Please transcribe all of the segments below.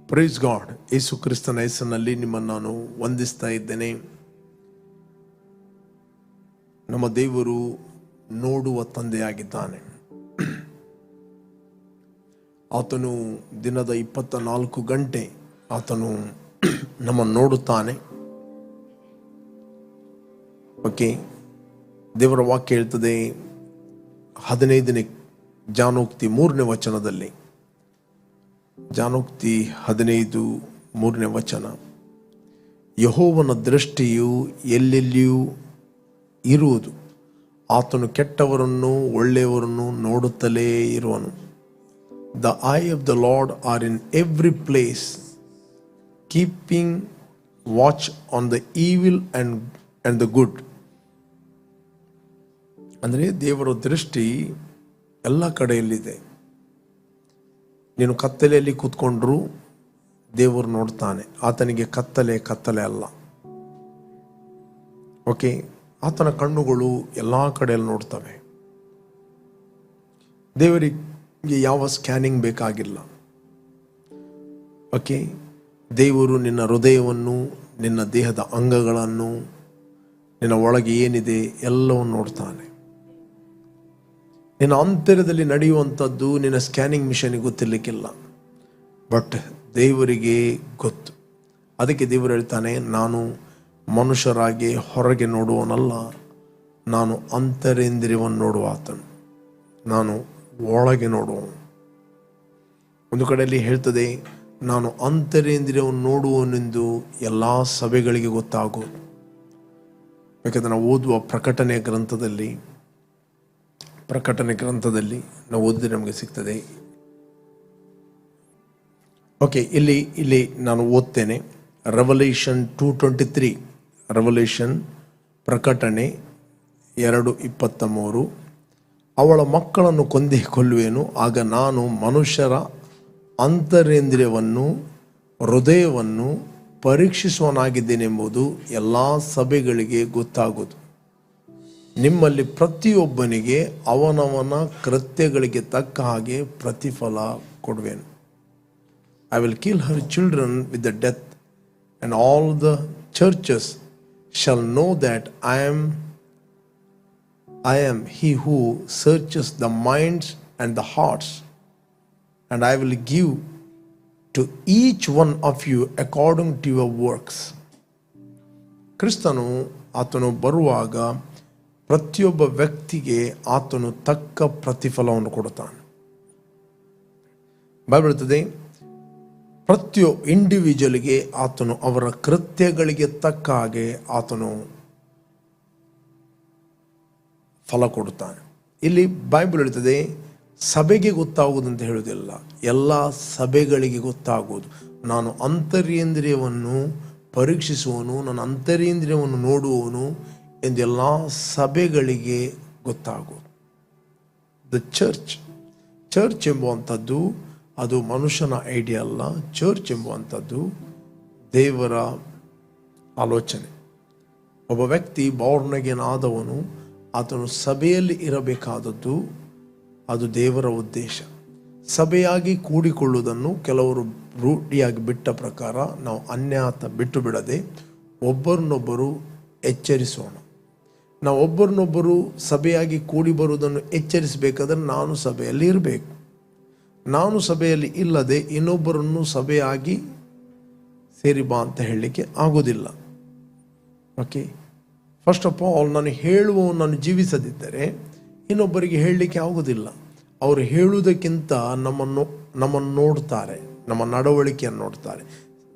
Praise God. ಯೇಸು ಕ್ರಿಸ್ತನ ಹೆಸರಿನಲ್ಲಿ ನಿಮ್ಮನ್ನು ನಾನು ವಂದಿಸ್ತಾ ಇದ್ದೇನೆ. ನಮ್ಮ ದೇವರು ನೋಡುವ ತಂದೆಯಾಗಿದ್ದಾನೆ. ಆತನು ದಿನದ 24 ಗಂಟೆ ಆತನು ನಮ್ಮನ್ನು ನೋಡುತ್ತಾನೆ. ಓಕೆ, ದೇವರ ವಾಕ್ಯ ಹೇಳ್ತದೆ 15ನೇ ಜಾನೋಕ್ತಿ 3ನೇ ವಚನದಲ್ಲಿ, ಜಾನೋಕ್ತಿ 15 3ನೇ ವಚನ, ಯೆಹೋವನ ದೃಷ್ಟಿಯು ಎಲ್ಲೆಲ್ಲಿಯೂ ಇರುವುದು, ಆತನು ಕೆಟ್ಟವರನ್ನು ಒಳ್ಳೆಯವರನ್ನು ನೋಡುತ್ತಲೇ ಇರುವನು. The eye of the Lord are in every place, keeping watch on the evil and the good. ಅಂದರೆ ದೇವರ ದೃಷ್ಟಿ ಎಲ್ಲ ಕಡೆಯಲ್ಲಿದೆ. ನೀನು ಕತ್ತಲೆಯಲ್ಲಿ ಕೂತ್ಕೊಂಡ್ರೂ ದೇವರು ನೋಡ್ತಾನೆ. ಆತನಿಗೆ ಕತ್ತಲೆ ಅಲ್ಲ. ಓಕೆ, ಆತನ ಕಣ್ಣುಗಳು ಎಲ್ಲ ಕಡೆಯಲ್ಲಿ ನೋಡ್ತವೆ. ದೇವರಿಗೆ ಯಾವ ಸ್ಕ್ಯಾನಿಂಗ್ ಬೇಕಾಗಿಲ್ಲ. ಓಕೆ, ದೇವರು ನಿನ್ನ ಹೃದಯವನ್ನು, ನಿನ್ನ ದೇಹದ ಅಂಗಗಳನ್ನು, ನಿನ್ನ ಒಳಗೆ ಏನಿದೆ ಎಲ್ಲವನ್ನು ನೋಡ್ತಾನೆ. ನಿನ್ನ ಅಂತರ್ಯದಲ್ಲಿ ನಡೆಯುವಂಥದ್ದು ನಿನ್ನ ಸ್ಕ್ಯಾನಿಂಗ್ ಮಿಷನ್ಗೆ ಗೊತ್ತಿರಲಿಕ್ಕಿಲ್ಲ, ಬಟ್ ದೇವರಿಗೆ ಗೊತ್ತು. ಅದಕ್ಕೆ ದೇವರು ಹೇಳ್ತಾನೆ, ನಾನು ಮನುಷ್ಯರಾಗಿ ಹೊರಗೆ ನೋಡುವನಲ್ಲ, ನಾನು ಅಂತರೇಂದ್ರಿಯವನ್ನು ನೋಡುವ ಆತನು, ನಾನು ಒಳಗೆ ನೋಡುವನು. ಒಂದು ಕಡೆಯಲ್ಲಿ ಹೇಳ್ತದೆ, ನಾನು ಅಂತರೇಂದ್ರಿಯವನ್ನು ನೋಡುವನೆಂದು ಎಲ್ಲ ಸಭೆಗಳಿಗೆ ಗೊತ್ತಾಗೋದು. ಯಾಕಂದರೆ ನಾವು ಓದುವ ಪ್ರಕಟಣೆ ಗ್ರಂಥದಲ್ಲಿ ನಾವು ಓದಿದ್ರೆ ನಮಗೆ ಸಿಗ್ತದೆ. ಓಕೆ, ಇಲ್ಲಿ ನಾನು ಓದ್ತೇನೆ. ರೆವಲ್ಯೂಷನ್ 2:23, ರೆವಲ್ಯೂಷನ್ ಪ್ರಕಟಣೆ 2:23, ಅವಳ ಮಕ್ಕಳನ್ನು ಕೊಲ್ಲುವೆನು, ಆಗ ನಾನು ಮನುಷ್ಯರ ಅಂತರೇಂದ್ರಿಯವನ್ನು ಹೃದಯವನ್ನು ಪರೀಕ್ಷಿಸುವನಾಗಿದ್ದೇನೆಂಬುದು ಎಲ್ಲ ಸಭೆಗಳಿಗೆ ಗೊತ್ತಾಗುವುದು. ನಿಮ್ಮಲ್ಲಿ ಪ್ರತಿಯೊಬ್ಬನಿಗೆ ಅವನವನ ಕೃತ್ಯಗಳಿಗೆ ತಕ್ಕ ಹಾಗೆ ಪ್ರತಿಫಲ ಕೊಡುವೆನು. I will kill Har children with the death, and all the churches shall know that I am he who searches the minds and the hearts, and I will give to each one of you according to your works. ಕ್ರಿಸ್ತನು ಆತನು ಬರುವಾಗ ಪ್ರತಿಯೊಬ್ಬ ವ್ಯಕ್ತಿಗೆ ಆತನು ತಕ್ಕ ಪ್ರತಿಫಲವನ್ನು ಕೊಡುತ್ತಾನೆ. Bible ಹೇಳ್ತದೆ, ಪ್ರತಿಯೊಬ್ಬ ಇಂಡಿವಿಜುವಲ್ಗೆ ಆತನು ಅವರ ಕೃತ್ಯಗಳಿಗೆ ತಕ್ಕ ಹಾಗೆ ಆತನು ಫಲ ಕೊಡುತ್ತಾನೆ. ಇಲ್ಲಿ ಬೈಬಲ್ ಹೇಳ್ತದೆ, ಸಭೆಗೆ ಗೊತ್ತಾಗುವುದಂತ ಹೇಳುವುದಿಲ್ಲ, ಎಲ್ಲ ಸಭೆಗಳಿಗೆ ಗೊತ್ತಾಗುವುದು. ನಾನು ಅಂತರೇಂದ್ರಿಯವನ್ನು ಪರೀಕ್ಷಿಸುವನು, ನನ್ನ ಅಂತರೇಂದ್ರಿಯವನ್ನು ನೋಡುವವನು ಎಂದೆಲ್ಲ ಸಭೆಗಳಿಗೆ ಗೊತ್ತಾಗುವುದು. ದ ಚರ್ಚ್ ಎಂಬುವಂಥದ್ದು ಅದು ಮನುಷ್ಯನ ಐಡಿಯಾ ಅಲ್ಲ. ಚರ್ಚ್ ಎಂಬುವಂಥದ್ದು ದೇವರ ಆಲೋಚನೆ. ಒಬ್ಬ ವ್ಯಕ್ತಿ ಬೌರ್ಣಗೆನಾದವನು ಆತನು ಸಭೆಯಲ್ಲಿ ಇರಬೇಕಾದದ್ದು ಅದು ದೇವರ ಉದ್ದೇಶ. ಸಭೆಯಾಗಿ ಕೂಡಿಕೊಳ್ಳುವುದನ್ನು ಕೆಲವರು ರೂಢಿಯಾಗಿ ಬಿಟ್ಟ ಪ್ರಕಾರ ನಾವು ಅನ್ಯಾತ ಬಿಟ್ಟು ಬಿಡದೆ ಒಬ್ಬರನ್ನೊಬ್ಬರು ಎಚ್ಚರಿಸೋಣ. ನಾವು ಒಬ್ಬರನ್ನೊಬ್ಬರು ಸಭೆಯಾಗಿ ಕೂಡಿ ಬರುವುದನ್ನು ಎಚ್ಚರಿಸಬೇಕಾದ್ರೆ ನಾನು ಸಭೆಯಲ್ಲಿ ಇರಬೇಕು. ನಾನು ಸಭೆಯಲ್ಲಿ ಇಲ್ಲದೆ ಇನ್ನೊಬ್ಬರನ್ನು ಸಭೆಯಾಗಿ ಸೇರಿ ಬಾ ಅಂತ ಹೇಳಲಿಕ್ಕೆ ಆಗೋದಿಲ್ಲ. ಓಕೆ, ಫಸ್ಟ್ ಆಫ್ ಆಲ್ ನಾನು ನಾನು ಜೀವಿಸದಿದ್ದರೆ ಇನ್ನೊಬ್ಬರಿಗೆ ಹೇಳಲಿಕ್ಕೆ ಆಗೋದಿಲ್ಲ. ಅವರು ಹೇಳುವುದಕ್ಕಿಂತ ನಮ್ಮನ್ನು ನೋಡ್ತಾರೆ, ನಮ್ಮ ನಡವಳಿಕೆಯನ್ನು ನೋಡ್ತಾರೆ.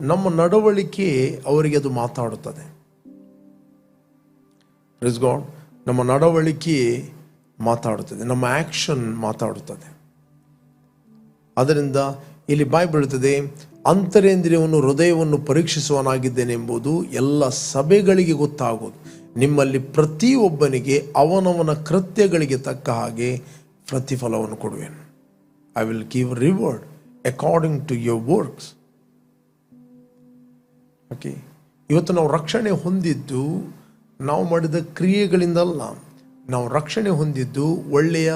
ನಮ್ಮ ನಡವಳಿಕೆ ಅವರಿಗೆ ಅದು ಮಾತಾಡುತ್ತದೆ. ಪ್ರೇಸ್ ಗಾಡ್, ನಮ್ಮ ನಡವಳಿಕೆ ಮಾತಾಡುತ್ತದೆ, ನಮ್ಮ ಆ್ಯಕ್ಷನ್ ಮಾತಾಡುತ್ತದೆ. ಅದರಿಂದ ಇಲ್ಲಿ ಬೈಬಲ್ ಹೇಳುತ್ತದೆ, ಅಂತರೇಂದ್ರಿಯವನ್ನು ಹೃದಯವನ್ನು ಪರೀಕ್ಷಿಸುವನಾಗಿದ್ದೇನೆಂಬುದು ಎಲ್ಲ ಸಭೆಗಳಿಗೆ ಗೊತ್ತಾಗುವುದು. ನಿಮ್ಮಲ್ಲಿ ಪ್ರತಿಯೊಬ್ಬನಿಗೆ ಅವನವನ ಕೃತ್ಯಗಳಿಗೆ ತಕ್ಕ ಹಾಗೆ ಪ್ರತಿಫಲವನ್ನು ಕೊಡುವೆನು. I will give reward according to your works. Okay, ಇವತ್ತು ನಾವು ರಕ್ಷಣೆ ಹೊಂದಿದ್ದು ನಾವು ಮಾಡಿದ ಕ್ರಿಯೆಗಳಿಂದಲ್ಲ. ನಾವು ರಕ್ಷಣೆ ಹೊಂದಿದ್ದು ಒಳ್ಳೆಯ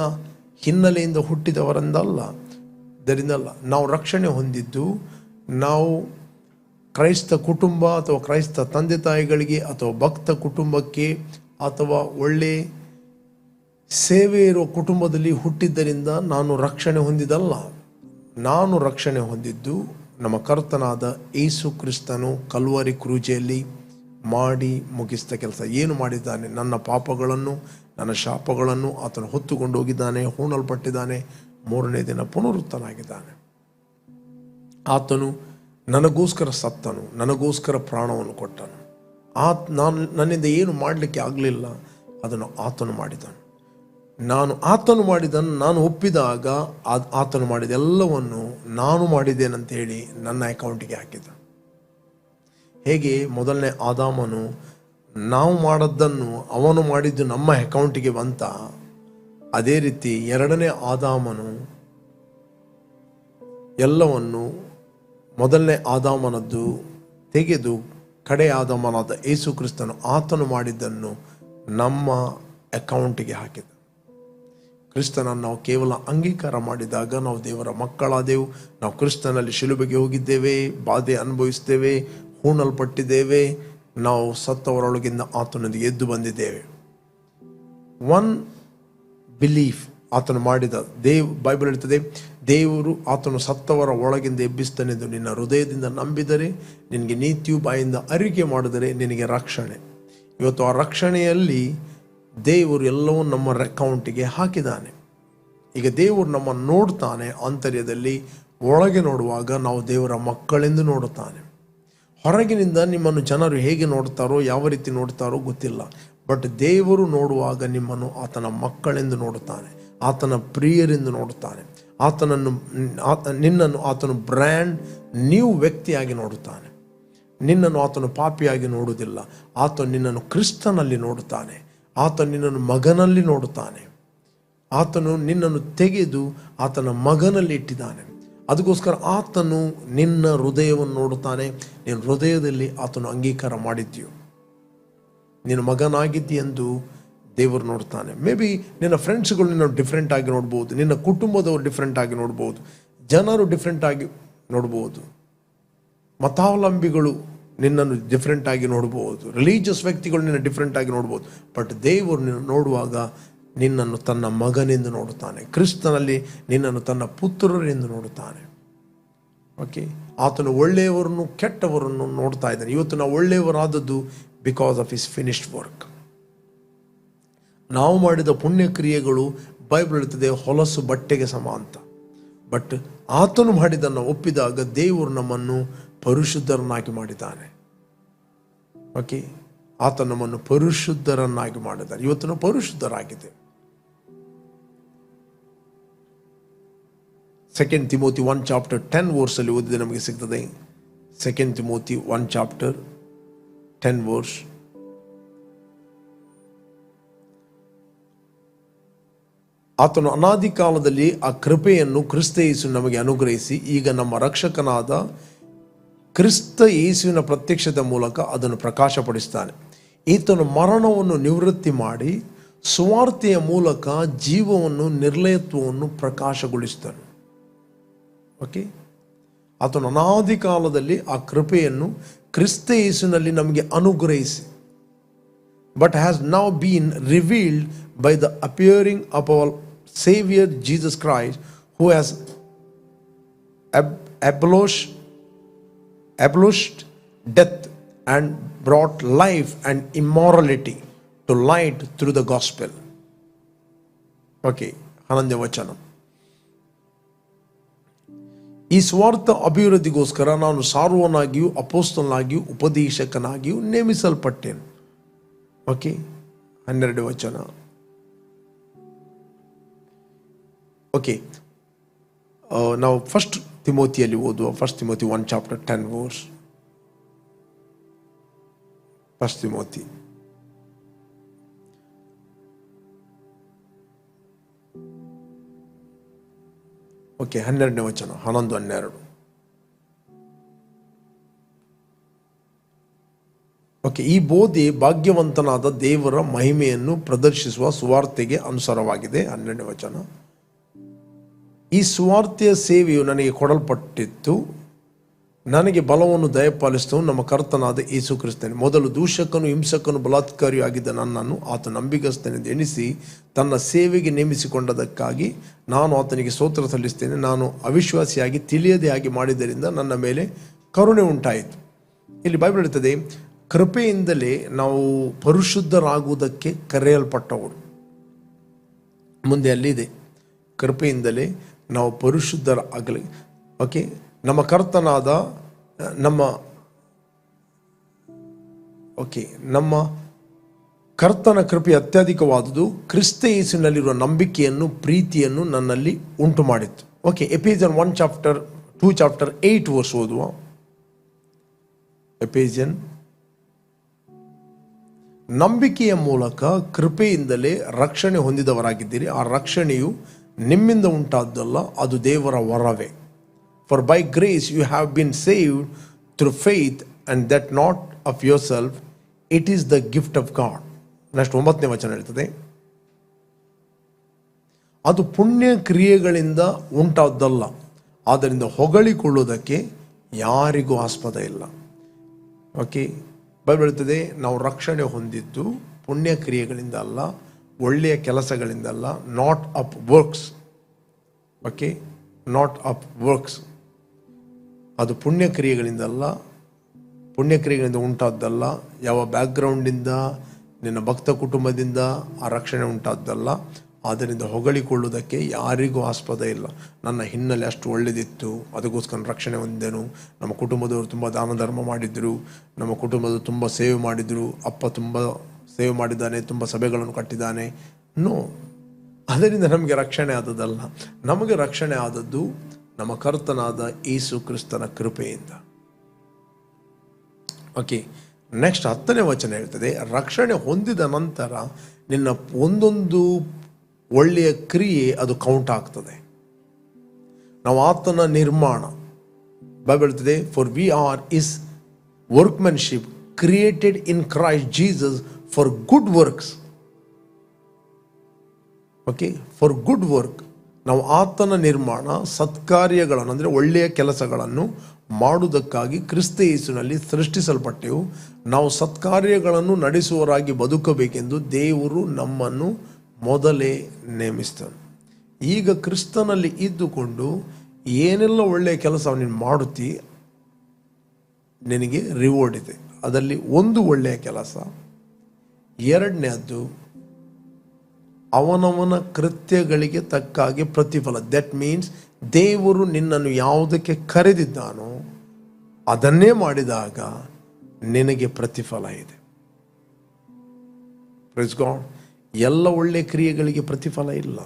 ಹಿನ್ನೆಲೆಯಿಂದ ಹುಟ್ಟಿದವರಿಂದಲ್ಲ. ಇದರಿಂದಲ್ಲ, ನಾವು ರಕ್ಷಣೆ ಹೊಂದಿದ್ದು ನಾವು ಕ್ರೈಸ್ತ ಕುಟುಂಬ ಅಥವಾ ಕ್ರೈಸ್ತ ತಂದೆ ತಾಯಿಗಳಿಗೆ ಅಥವಾ ಭಕ್ತ ಕುಟುಂಬಕ್ಕೆ ಅಥವಾ ಒಳ್ಳೆ ಸೇವೆ ಇರುವ ಕುಟುಂಬದಲ್ಲಿ ಹುಟ್ಟಿದ್ದರಿಂದ ನಾನು ರಕ್ಷಣೆ ಹೊಂದಿದಲ್ಲ. ನಾನು ರಕ್ಷಣೆ ಹೊಂದಿದ್ದು ನಮ್ಮ ಕರ್ತನಾದ ಯೇಸು ಕ್ರಿಸ್ತನು ಕಲ್ವರಿ ಕ್ರೂಜೆಯಲ್ಲಿ ಮಾಡಿ ಮುಗಿಸಿದ ಕೆಲಸ. ಏನು ಮಾಡಿದ್ದಾನೆ? ನನ್ನ ಪಾಪಗಳನ್ನು, ನನ್ನ ಶಾಪಗಳನ್ನು ಆತನು ಹೊತ್ತುಕೊಂಡು ಹೋಗಿದ್ದಾನೆ, ಹೂಣಲ್ಪಟ್ಟಿದ್ದಾನೆ, 3ನೇ ದಿನ ಪುನರುತ್ತನಾಗಿದ್ದಾನೆ. ಆತನು ನನಗೋಸ್ಕರ ಸತ್ತನು, ನನಗೋಸ್ಕರ ಪ್ರಾಣವನ್ನು ಕೊಟ್ಟನು. ನನ್ನಿಂದ ಏನು ಮಾಡಲಿಕ್ಕೆ ಆಗಲಿಲ್ಲ, ಅದನ್ನು ಆತನು ಮಾಡಿದನು. ಆತನು ಮಾಡಿದನು, ನಾನು ಒಪ್ಪಿದಾಗ ಆತನು ಮಾಡಿದ ಎಲ್ಲವನ್ನು ನಾನು ಮಾಡಿದ್ದೇನಂತ ಹೇಳಿ ನನ್ನ ಅಕೌಂಟಿಗೆ ಹಾಕಿದ. ಹೇಗೆ ಮೊದಲನೇ ಆದಾಮನು ನಾವು ಮಾಡದ್ದನ್ನು ಅವನು ಮಾಡಿದ್ದು ನಮ್ಮ ಅಕೌಂಟಿಗೆ ಬಂತ, ಅದೇ ರೀತಿ 2ನೇ ಆದಾಮನು ಎಲ್ಲವನ್ನು ಮೊದಲನೇ ಆದಾಮನದ್ದು ತೆಗೆದು ಕಡೆ ಆದಾಮನಾದ ಯೇಸು ಕ್ರಿಸ್ತನು ಆತನು ಮಾಡಿದ್ದನ್ನು ನಮ್ಮ ಅಕೌಂಟಿಗೆ ಹಾಕಿದ. ಕ್ರಿಸ್ತನನ್ನು ನಾವು ಕೇವಲ ಅಂಗೀಕಾರ ಮಾಡಿದಾಗ ನಾವು ದೇವರ ಮಕ್ಕಳಾದೆವು. ನಾವು ಕ್ರಿಸ್ತನಲ್ಲಿ ಶಿಲುಬೆಗೆ ಹೋಗಿದ್ದೇವೆ, ಬಾಧೆ ಅನುಭವಿಸಿದ್ದೇವೆ, ಹೂಣಲ್ಪಟ್ಟಿದ್ದೇವೆ, ನಾವು ಸತ್ತವರೊಳಗಿಂದ ಆತನೊಂದಿಗೆ ಎದ್ದು ಬಂದಿದ್ದೇವೆ. ಒನ್ ಬಿಲೀಫ್ ಆತನು ಮಾಡಿದ ಬೈಬಲ್ ಹೇಳ್ತದೆ, ದೇವರು ಆತನು ಸತ್ತವರ ಒಳಗಿಂದ ಎಬ್ಬಿಸ್ತಾನೆಂದು ನಿನ್ನ ಹೃದಯದಿಂದ ನಂಬಿದರೆ, ನಿನಗೆ ನೀತಿಯು ಬಾಯಿಂದ ಅರಿಕೆ ಮಾಡಿದರೆ ನಿನಗೆ ರಕ್ಷಣೆ. ಇವತ್ತು ಆ ರಕ್ಷಣೆಯಲ್ಲಿ ದೇವರು ಎಲ್ಲವೂ ನಮ್ಮ ಅಕೌಂಟಿಗೆ ಹಾಕಿದ್ದಾನೆ. ಈಗ ದೇವರು ನಮ್ಮನ್ನು ನೋಡ್ತಾನೆ ಆಂತರ್ಯದಲ್ಲಿ. ಒಳಗೆ ನೋಡುವಾಗ ನಾವು ದೇವರ ಮಕ್ಕಳೆಂದು ನೋಡುತ್ತಾನೆ. ಹೊರಗಿನಿಂದ ನಿಮ್ಮನ್ನು ಜನರು ಹೇಗೆ ನೋಡ್ತಾರೋ, ಯಾವ ರೀತಿ ನೋಡ್ತಾರೋ ಗೊತ್ತಿಲ್ಲ. ಬಟ್ ದೇವರು ನೋಡುವಾಗ ನಿಮ್ಮನ್ನು ಆತನ ಮಕ್ಕಳೆಂದು ನೋಡುತ್ತಾನೆ, ಆತನ ಪ್ರಿಯರೆಂದು ನೋಡುತ್ತಾನೆ. ನಿನ್ನನ್ನು ಆತನು ಬ್ರ್ಯಾಂಡ್ ನ್ಯೂ ವ್ಯಕ್ತಿಯಾಗಿ ನೋಡುತ್ತಾನೆ. ನಿನ್ನನ್ನು ಆತನು ಪಾಪಿಯಾಗಿ ನೋಡುವುದಿಲ್ಲ. ಆತನು ನಿನ್ನನ್ನು ಕ್ರಿಸ್ತನಲ್ಲಿ ನೋಡುತ್ತಾನೆ. ಆತನು ನಿನ್ನನ್ನು ಮಗನಲ್ಲಿ ನೋಡುತ್ತಾನೆ. ಆತನು ನಿನ್ನನ್ನು ತೆಗೆದು ಆತನ ಮಗನಲ್ಲಿ ಇಟ್ಟಿದ್ದಾನೆ. ಅದಕ್ಕೋಸ್ಕರ ಆತನು ನಿನ್ನ ಹೃದಯವನ್ನು ನೋಡುತ್ತಾನೆ. ನಿನ್ನ ಹೃದಯದಲ್ಲಿ ಆತನು ಅಂಗೀಕಾರ ಮಾಡಿದ್ದೀಯೋ, ನೀನು ಮಗನಾಗಿದ್ದೀಯೆಂದು ದೇವರು ನೋಡ್ತಾನೆ. ಮೇ ಬಿ ನಿನ್ನ ಫ್ರೆಂಡ್ಸ್ಗಳು ನಿನ್ನ ಡಿಫ್ರೆಂಟ್ ಆಗಿ ನೋಡ್ಬೋದು, ನಿನ್ನ ಕುಟುಂಬದವರು ಡಿಫ್ರೆಂಟ್ ಆಗಿ ನೋಡ್ಬೋದು, ಜನರು ಡಿಫ್ರೆಂಟ್ ಆಗಿ ನೋಡ್ಬೋದು, ಮತಾವಲಂಬಿಗಳು ನಿನ್ನನ್ನು ಡಿಫ್ರೆಂಟ್ ಆಗಿ ನೋಡ್ಬೋದು, ರಿಲೀಜಿಯಸ್ ವ್ಯಕ್ತಿಗಳು ನಿನ್ನ ಡಿಫ್ರೆಂಟ್ ಆಗಿ ನೋಡ್ಬೋದು. ಬಟ್ ದೇವರು ನಿನ್ನ ನೋಡುವಾಗ ನಿನ್ನನ್ನು ತನ್ನ ಮಗನೆಂದು ನೋಡುತ್ತಾನೆ. ಕ್ರಿಸ್ತನಲ್ಲಿ ನಿನ್ನನ್ನು ತನ್ನ ಪುತ್ರರೆಂದು ನೋಡುತ್ತಾನೆ. ಓಕೆ, ಆತನು ಒಳ್ಳೆಯವರನ್ನು ಕೆಟ್ಟವರನ್ನು ನೋಡ್ತಾ ಇದ್ದಾನೆ. ಇವತ್ತು ನಾವು ಒಳ್ಳೆಯವರಾದದ್ದು because of his finished work. ನಾವು ಮಾಡಿದ ಪುಣ್ಯ ಕ್ರಿಯೆಗಳು ಬೈಬಲ್ ಹೇಳ್ತದೆ ಹೊಲಸು ಬಟ್ಟೆಗೆ ಸಮ ಅಂತ. ಬಟ್ ಆತನು ಮಾಡಿದ್ದನ್ನು ಒಪ್ಪಿದಾಗ ದೇವರು ನಮ್ಮನ್ನು ಪರಿಶುದ್ಧರನ್ನಾಗಿ ಮಾಡಿದ್ದಾನೆ. ಓಕೆ, ಆತ ನಮ್ಮನ್ನು ಪರಿಶುದ್ಧರನ್ನಾಗಿ ಮಾಡಿದ್ದಾನೆ. ಇವತ್ತು ನಾವು ಪರಿಶುದ್ಧರಾಗಿದೆ. 2 ತಿಮೋತಿ 1 ಚಾಪ್ಟರ್ 10 ವರ್ಸಲ್ಲಿ ಓದಿದೆ ನಮಗೆ ಸಿಗ್ತದೆ. 2 ತಿಮೋತಿ 1 ಚಾಪ್ಟರ್ 10 ವರ್ಸ್. ಆತನು ಅನಾದಿ ಕಾಲದಲ್ಲಿ ಆ ಕೃಪೆಯನ್ನು ಕ್ರಿಸ್ತ ಯೇಸು ನಮಗೆ ಅನುಗ್ರಹಿಸಿ ಈಗ ನಮ್ಮ ರಕ್ಷಕನಾದ ಕ್ರಿಸ್ತ ಯೇಸುವಿನ ಪ್ರತ್ಯಕ್ಷದ ಮೂಲಕ ಅದನ್ನು ಪ್ರಕಾಶಪಡಿಸ್ತಾನೆ. ಈತನು ಮರಣವನ್ನು ನಿವೃತ್ತಿ ಮಾಡಿ ಸುವಾರ್ತೆಯ ಮೂಲಕ ಜೀವವನ್ನು, ನಿರ್ಲಯತ್ವವನ್ನು ಪ್ರಕಾಶಗೊಳಿಸ್ತಾನೆ. ಓಕೆ, ಆತನು ಅನಾದಿ ಕಾಲದಲ್ಲಿ ಆ ಕೃಪೆಯನ್ನು ಕ್ರಿಸ್ತ ಯೇಸುವಿನಲ್ಲಿ ನಮಗೆ ಅನುಗ್ರಹಿಸಿ, but has now been revealed by the appearing of our Savior Jesus Christ, who has abolished death and brought life and immortality to light through the gospel. Okay, 11ನೇ ವಚನ. ಈ ಸ್ವಾರ್ಥ ಅಭಿವೃದ್ಧಿಗೋಸ್ಕರ ನಾನು ಸಾರುವನಾಗಿಯೂ ಅಪೊಸ್ತಲನಾಗಿಯೂ ಉಪದೇಶಕನಾಗಿಯೂ ನೇಮಿಸಲ್ಪಟ್ಟೆನು. ಓಕೆ, 12ನೇ ವಚನ. ಓಕೆ, ನಾವು 1 ತಿಮೋತಿಯಲ್ಲಿ ಓದುವ 1 Timothy 1 chapter 10 verse. 1 Timothy okay 12ನೇ ವಚನ, 11-12. ಓಕೆ, ಈ ಬೋಧೆ ಭಾಗ್ಯವಂತನಾದ ದೇವರ ಮಹಿಮೆಯನ್ನು ಪ್ರದರ್ಶಿಸುವ ಸುವಾರ್ತೆಗೆ ಅನುಸಾರವಾಗಿದೆ. 12ನೇ ವಚನ. ಈ ಸುವಾರ್ತೆಯ ಸೇವೆಯು ನನಗೆ ಕೊಡಲ್ಪಟ್ಟಿತ್ತು. ನನಗೆ ಬಲವನ್ನು ದಯಪಾಲಿಸಿದವು ನಮ್ಮ ಕರ್ತನಾದ ಯೇಸು ಕ್ರಿಸ್ತನೇ. ಮೊದಲು ದೂಷಕನು, ಹಿಂಸಕನು, ಬಲಾತ್ಕಾರಿಯೂ ಆಗಿದ್ದ ನನ್ನನ್ನು ಆತ ನಂಬಿಗಸ್ತನೆಂದು ಎಣಿಸಿ ತನ್ನ ಸೇವೆಗೆ ನೇಮಿಸಿಕೊಂಡದಕ್ಕಾಗಿ ನಾನು ಆತನಿಗೆ ಸ್ತೋತ್ರ ಸಲ್ಲಿಸ್ತೇನೆ. ನಾನು ಅವಿಶ್ವಾಸಿಯಾಗಿ ತಿಳಿಯದೇ ಆಗಿ ಮಾಡಿದ್ದರಿಂದ ನನ್ನ ಮೇಲೆ ಕರುಣೆ ಉಂಟಾಯಿತು. ಇಲ್ಲಿ ಬೈಬಲ್ ಹೇಳ್ತದೆ, ಕೃಪೆಯಿಂದಲೇ ನಾವು ಪರಿಶುದ್ಧರಾಗುವುದಕ್ಕೆ ಕರೆಯಲ್ಪಟ್ಟವರು. ಮುಂದೆ ಅಲ್ಲಿದೆ, ಕೃಪೆಯಿಂದಲೇ ನಾವು ಪರಿಶುದ್ಧರಾಗಲಿ. ಓಕೆ, ನಮ್ಮ ಕರ್ತನಾದ ನಮ್ಮ ಕರ್ತನ ಕೃಪೆ ಅತ್ಯಧಿಕವಾದುದು ಕ್ರಿಸ್ತ ಯೇಸುವಿನಲ್ಲಿರುವ ನಂಬಿಕೆಯನ್ನು, ಪ್ರೀತಿಯನ್ನು ನನ್ನಲ್ಲಿ ಉಂಟು ಮಾಡಿತ್ತು. ಓಕೆ, ಎಫೆಸಿಯನ್ 2:8 ವರ್ಸ್ ಓದುವ. ಎಫೆಸಿಯನ್, ನಂಬಿಕೆಯ ಮೂಲಕ ಕೃಪೆಯಿಂದಲೇ ರಕ್ಷಣೆ ಹೊಂದಿದವರಾಗಿದ್ದೀರಿ. ಆ ರಕ್ಷಣೆಯು ನಿಮ್ಮಿಂದ ಉಂಟಾದ್ದಲ್ಲ, ಅದು ದೇವರ ವರವೇ. For by grace you have been saved through faith, and that not of yourself, it is the gift of God. Next 9ನೇ ವಚನ ಹೇಳ್ತದೆ, ಅದು ಪುಣ್ಯ ಕ್ರಿಯೆಗಳಿಂದ ಉಂಟಾದ್ದಲ್ಲ, ಆದ್ದರಿಂದ ಹೊಗಳಿಕೊಳ್ಳುವುದಕ್ಕೆ ಯಾರಿಗೂ ಆಸ್ಪದ ಇಲ್ಲ. ಓಕೆ, ಬೈಬಲ್ ಹೇಳ್ತದೆ, ನಾವು ರಕ್ಷಣೆ ಹೊಂದಿದ್ದು ಪುಣ್ಯ ಕ್ರಿಯೆಗಳಿಂದ ಅಲ್ಲ, ಒಳ್ಳೆಯ ಕೆಲಸಗಳಿಂದ ಅಲ್ಲ, not of works. Okay, not of works. ಅದು ಪುಣ್ಯ ಕ್ರಿಯೆಗಳಿಂದಲ್ಲ, ಪುಣ್ಯ ಕ್ರಿಯೆಗಳಿಂದ ಉಂಟಾದ್ದಲ್ಲ, ಯಾವ ಬ್ಯಾಕ್ಗ್ರೌಂಡಿಂದ, ನಿನ್ನ ಭಕ್ತ ಕುಟುಂಬದಿಂದ ಆ ರಕ್ಷಣೆ ಉಂಟಾದ್ದಲ್ಲ. ಆದ್ದರಿಂದ ಹೊಗಳಿಕೊಳ್ಳುವುದಕ್ಕೆ ಯಾರಿಗೂ ಆಸ್ಪದ ಇಲ್ಲ. ನನ್ನ ಹಿನ್ನೆಲೆ ಅಷ್ಟು ಒಳ್ಳೆಯದಿತ್ತು, ಅದಕ್ಕೋಸ್ಕರ ರಕ್ಷಣೆ ಹೊಂದೇನು. ನಮ್ಮ ಕುಟುಂಬದವರು ತುಂಬ ದಾನ ಧರ್ಮ ಮಾಡಿದರು, ನಮ್ಮ ಕುಟುಂಬದವರು ತುಂಬ ಸೇವೆ ಮಾಡಿದರು, ಅಪ್ಪ ತುಂಬ ಸೇವೆ ಮಾಡಿದ್ದಾನೆ, ತುಂಬ ಸಭೆಗಳನ್ನು ಕಟ್ಟಿದ್ದಾನೆ. ನೋ, ಅದರಿಂದ ನಮಗೆ ರಕ್ಷಣೆ ಆದದ್ದಲ್ಲ. ನಮಗೆ ರಕ್ಷಣೆ ಆದದ್ದು ನಮ್ಮ ಕರ್ತನಾದ ಯೇಸು ಕ್ರಿಸ್ತನ ಕೃಪೆಯಿಂದ. ಓಕೆ, ನೆಕ್ಸ್ಟ್ 10ನೇ ವಚನ ಹೇಳ್ತದೆ, ರಕ್ಷಣೆ ಹೊಂದಿದ ನಂತರ ನಿನ್ನ ಒಂದೊಂದು ಒಳ್ಳೆಯ ಕ್ರಿಯೆ ಅದು ಕೌಂಟ್ ಆಗ್ತದೆ. ನಾವು ಆತನ ನಿರ್ಮಾಣ. ಬೈಬಲ್ ಹೇಳ್ತದೆ, for we are is workmanship created in Christ Jesus for good works. Okay, for good work. ನಾವು ಆತನ ನಿರ್ಮಾಣ, ಸತ್ಕಾರ್ಯಗಳನ್ನು ಅಂದರೆ ಒಳ್ಳೆಯ ಕೆಲಸಗಳನ್ನು ಮಾಡುವುದಕ್ಕಾಗಿ ಕ್ರಿಸ್ತ ಯೇಸುವಿನಲ್ಲಿ ಸೃಷ್ಟಿಸಲ್ಪಟ್ಟೆವು. ನಾವು ಸತ್ಕಾರ್ಯಗಳನ್ನು ನಡೆಸುವವರಾಗಿ ಬದುಕಬೇಕೆಂದು ದೇವರು ನಮ್ಮನ್ನು ಮೊದಲೇ ನೇಮಿಸ್ತಾನೆ. ಈಗ ಕ್ರಿಸ್ತನಲ್ಲಿ ಇದ್ದುಕೊಂಡು ಏನೆಲ್ಲ ಒಳ್ಳೆಯ ಕೆಲಸ ನೀನು ಮಾಡುತ್ತಿ, ನಿನಗೆ ರಿವಾರ್ಡ್ ಇದೆ. ಅದರಲ್ಲಿ ಒಂದು ಒಳ್ಳೆಯ ಕೆಲಸ, ಎರಡನೇದ್ದು ಅವನವನ ಕೃತ್ಯಗಳಿಗೆ ತಕ್ಕಾಗಿ ಪ್ರತಿಫಲ. ದಟ್ ಮೀನ್ಸ್ ದೇವರು ನಿನ್ನನ್ನು ಯಾವುದಕ್ಕೆ ಕರೆದಿದ್ದಾನೋ ಅದನ್ನೇ ಮಾಡಿದಾಗ ನಿನಗೆ ಪ್ರತಿಫಲ ಇದೆ. Praise God. ಎಲ್ಲ ಒಳ್ಳೆಯ ಕ್ರಿಯೆಗಳಿಗೆ ಪ್ರತಿಫಲ ಇಲ್ಲ.